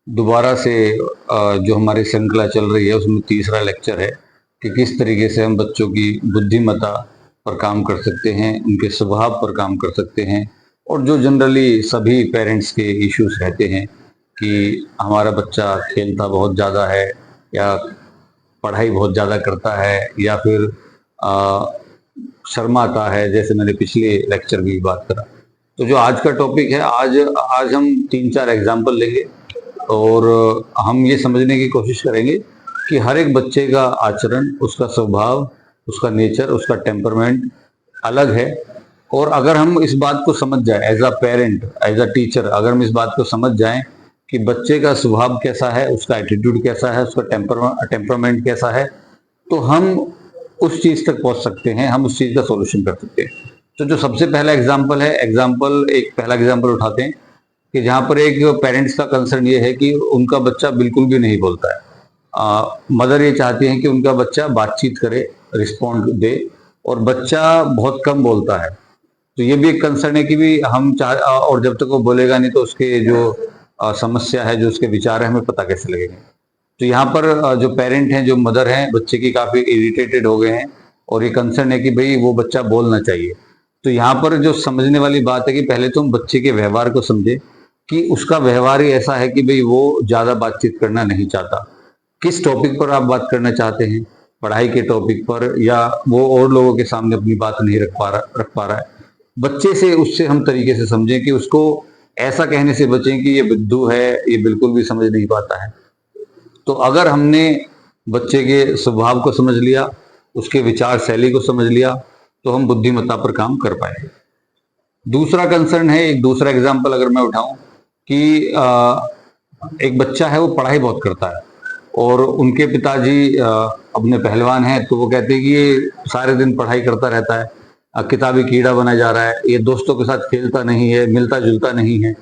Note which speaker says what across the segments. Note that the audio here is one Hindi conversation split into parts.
Speaker 1: दोबारा से जो हमारी श्रृंखला चल रही है उसमें तीसरा लेक्चर है कि किस तरीके से हम बच्चों की बुद्धिमत्ता पर काम कर सकते हैं, उनके स्वभाव पर काम कर सकते हैं। और जो जनरली सभी पेरेंट्स के इश्यूज रहते हैं कि हमारा बच्चा खेलता बहुत ज़्यादा है, या पढ़ाई बहुत ज़्यादा करता है, या फिर शर्माता है, जैसे मैंने पिछले लेक्चर में भी बात करा। तो जो आज का टॉपिक है, आज आज हम 3-4 एग्जाम्पल लेंगे और हम ये समझने की कोशिश करेंगे कि हर एक बच्चे का आचरण, उसका स्वभाव, उसका नेचर, उसका टेम्परमेंट अलग है। और अगर हम इस बात को समझ जाए as a parent, as a teacher, अगर हम इस बात को समझ जाएं कि बच्चे का स्वभाव कैसा है, उसका एटीट्यूड कैसा है, उसका टेम्परमेंट कैसा है, तो हम उस चीज तक पहुंच सकते हैं, हम उस चीज का सॉल्यूशन कर सकते हैं। तो जो सबसे पहला एग्जाम्पल है, पहला एग्जाम्पल उठाते हैं कि जहां पर एक पेरेंट्स का कंसर्न ये है कि उनका बच्चा बिल्कुल भी नहीं बोलता है। मदर ये चाहती है कि उनका बच्चा बातचीत करे, रिस्पॉन्ड दे, और बच्चा बहुत कम बोलता है। तो ये भी एक कंसर्न है कि भी हम और जब तक वो बोलेगा नहीं तो उसके जो समस्या है, जो उसके विचार है, हमें पता कैसे लगेंगे। तो यहाँ पर जो पेरेंट हैं, जो मदर हैं, बच्चे की काफी इरिटेटेड हो गए हैं और ये कंसर्न है कि भाई वो बच्चा बोलना चाहिए। तो यहाँ पर जो समझने वाली बात है कि पहले तो हम बच्चे के व्यवहार को समझे कि उसका व्यवहार ही ऐसा है कि भाई वो ज्यादा बातचीत करना नहीं चाहता। किस टॉपिक पर आप बात करना चाहते हैं, पढ़ाई के टॉपिक पर, या वो और लोगों के सामने अपनी बात नहीं रख पा रहा है। बच्चे से उससे हम तरीके से समझें कि उसको ऐसा कहने से बचें कि ये बुद्धू है, ये बिल्कुल भी समझ नहीं पाता है। तो अगर हमने बच्चे के स्वभाव को समझ लिया, उसके विचार शैली को समझ लिया, तो हम बुद्धिमत्ता पर काम कर पाएंगे। दूसरा कंसर्न है, एक दूसरा एग्जाम्पल अगर मैं उठाऊं कि एक बच्चा है, वो पढ़ाई बहुत करता है और उनके पिताजी अपने पहलवान हैं, तो वो कहते हैं कि ये सारे दिन पढ़ाई करता रहता है, किताबी कीड़ा बना जा रहा है, ये दोस्तों के साथ खेलता नहीं है, मिलता जुलता नहीं है,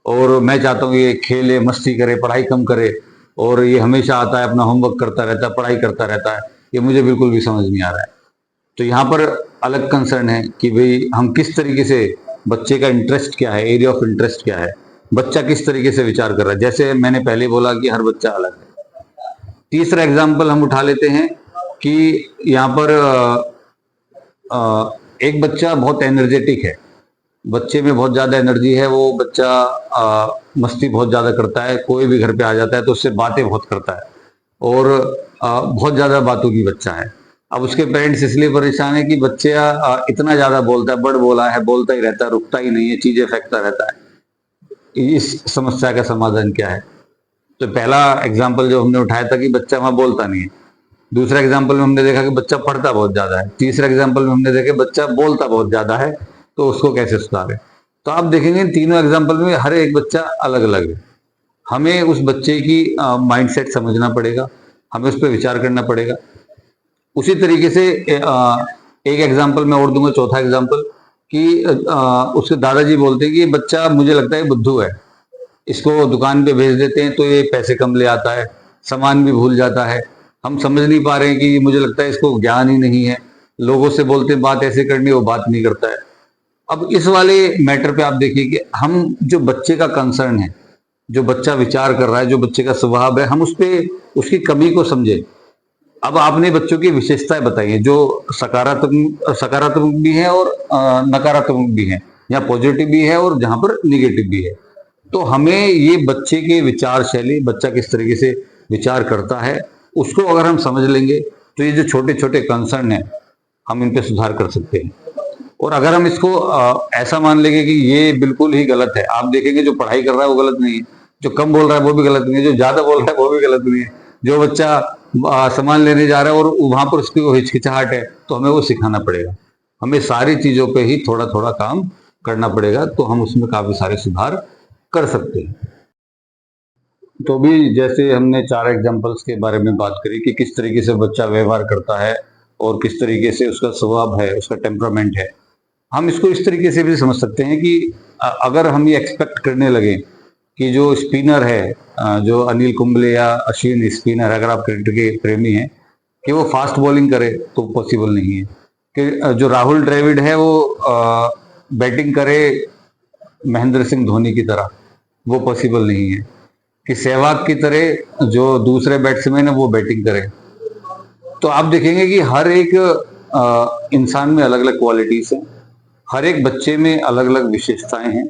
Speaker 1: और मैं चाहता हूँ ये खेले, मस्ती करे, पढ़ाई कम करे, और ये हमेशा आता है, अपना होमवर्क करता रहता है, पढ़ाई करता रहता है, ये मुझे बिल्कुल भी समझ नहीं आ रहा है। तो यहाँ पर अलग कंसर्न है कि भाई हम किस तरीके से, बच्चे का इंटरेस्ट क्या है, एरिया ऑफ इंटरेस्ट क्या है, बच्चा किस तरीके से विचार कर रहा है। जैसे मैंने पहले बोला कि हर बच्चा अलग है। तीसरा एग्जाम्पल हम उठा लेते हैं कि यहाँ पर एक बच्चा बहुत एनर्जेटिक है, बच्चे में बहुत ज्यादा एनर्जी है, वो बच्चा मस्ती बहुत ज्यादा करता है, कोई भी घर पे आ जाता है तो उससे बातें बहुत करता है, और बहुत ज्यादा बातों की बच्चा है। अब उसके पेरेंट्स इसलिए परेशान है कि बच्चे इतना ज्यादा बोलता है, बड़ बोला है, बोलता ही रहता है, रुकता ही नहीं है, चीजें फेंकता रहता है। इस समस्या का समाधान क्या है? तो पहला एग्जाम्पल जो हमने उठाया था कि बच्चा वहां बोलता नहीं है। दूसरा एग्जाम्पल में हमने देखा कि बच्चा पढ़ता बहुत ज्यादा है। तीसरा एग्जाम्पल में हमने देखा बच्चा बोलता बहुत ज्यादा है, तो उसको कैसे सुधारे। तो आप देखेंगे तीनों एग्जाम्पल में हर एक बच्चा अलग अलग है। हमें उस बच्चे की माइंडसेट समझना पड़ेगा, हमें उस पर विचार करना पड़ेगा। उसी तरीके से एक एग्जाम्पल मैं और दूंगा, चौथा एग्जाम्पल, कि उसके दादाजी बोलते हैं कि ये बच्चा मुझे लगता है बुद्धू है, इसको दुकान पे भेज देते हैं तो ये पैसे कम ले आता है, सामान भी भूल जाता है, हम समझ नहीं पा रहे हैं कि मुझे लगता है इसको ज्ञान ही नहीं है, लोगों से बोलते हैं बात ऐसे करनी, वो बात नहीं करता है। अब इस वाले मैटर पे आप देखिए कि हम जो बच्चे का कंसर्न है, जो बच्चा विचार कर रहा है, जो बच्चे का स्वभाव है, हम उस पे उसकी कमी को समझे। अब आपने बच्चों की विशेषताएं बताई हैं जो सकारात्मक सकारात्मक भी है और नकारात्मक भी है, या पॉजिटिव भी है और जहां पर निगेटिव भी है। तो हमें ये बच्चे के विचार शैली, बच्चा किस तरीके से विचार करता है, उसको अगर हम समझ लेंगे तो ये जो छोटे छोटे कंसर्न है, हम इन पे सुधार कर सकते हैं। और अगर हम इसको ऐसा मान लेंगे कि ये बिल्कुल ही गलत है, आप देखेंगे जो पढ़ाई कर रहा है वो गलत नहीं है, जो कम बोल रहा है वो भी गलत नहीं है, जो ज्यादा बोल रहा है वो भी गलत नहीं है, जो बच्चा सामान लेने जा रहा है और वहां पर उसकी वो हिचकिचाहट है, तो हमें वो सिखाना पड़ेगा। हमें सारी चीजों पे ही थोड़ा थोड़ा काम करना पड़ेगा, तो हम उसमें काफी सारे सुधार कर सकते हैं। तो भी जैसे हमने 4 एग्जांपल्स के बारे में बात करी कि किस तरीके से बच्चा व्यवहार करता है और किस तरीके से उसका स्वभाव है, उसका टेम्परामेंट है। हम इसको इस तरीके से भी समझ सकते हैं कि अगर हम ये एक्सपेक्ट करने लगे कि जो स्पिनर है, जो अनिल कुंबले या अश्विन स्पिनर, अगर आप क्रिकेट के प्रेमी हैं, कि वो फास्ट बॉलिंग करे, तो पॉसिबल नहीं है। कि जो राहुल द्रविड़ है वो बैटिंग करे महेंद्र सिंह धोनी की तरह, वो पॉसिबल नहीं है। कि सहवाग की तरह जो दूसरे बैट्समैन है वो बैटिंग करे। तो आप देखेंगे कि हर एक इंसान में अलग अलग क्वालिटीज हैं, हर एक बच्चे में अलग अलग विशेषताएं हैं।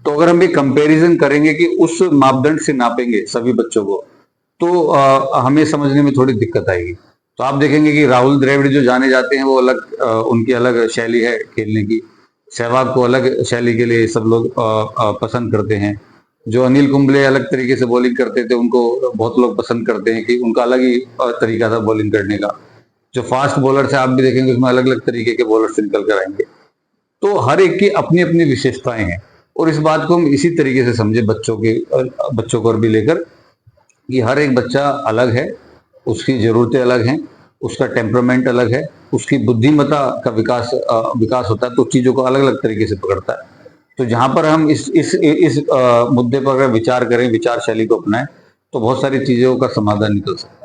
Speaker 1: तो अगर हम ये कंपैरिजन करेंगे कि उस मापदंड से नापेंगे सभी बच्चों को, तो हमें समझने में थोड़ी दिक्कत आएगी। तो आप देखेंगे कि राहुल द्रविड़ जो जाने जाते हैं वो अलग, उनकी अलग शैली है खेलने की। सहवाग को अलग शैली के लिए सब लोग पसंद करते हैं। जो अनिल कुंबले अलग तरीके से बॉलिंग करते थे, उनको बहुत लोग पसंद करते हैं कि उनका अलग ही तरीका था बॉलिंग करने का। जो फास्ट बॉलर है आप भी देखेंगे उसमें अलग अलग तरीके के बॉलर से निकल कर आएंगे। तो हर एक की अपनी अपनी विशेषताएं हैं, और इस बात को हम इसी तरीके से समझे बच्चों को भी लेकर, कि हर एक बच्चा अलग है, उसकी जरूरतें अलग हैं, उसका टेम्परामेंट अलग है, उसकी बुद्धिमत्ता का विकास होता है, तो चीजों को अलग अलग तरीके से पकड़ता है। तो जहां पर हम इस मुद्दे पर अगर विचार करें, विचार शैली को अपनाएं, तो बहुत सारी चीजों का समाधान निकल सकता है।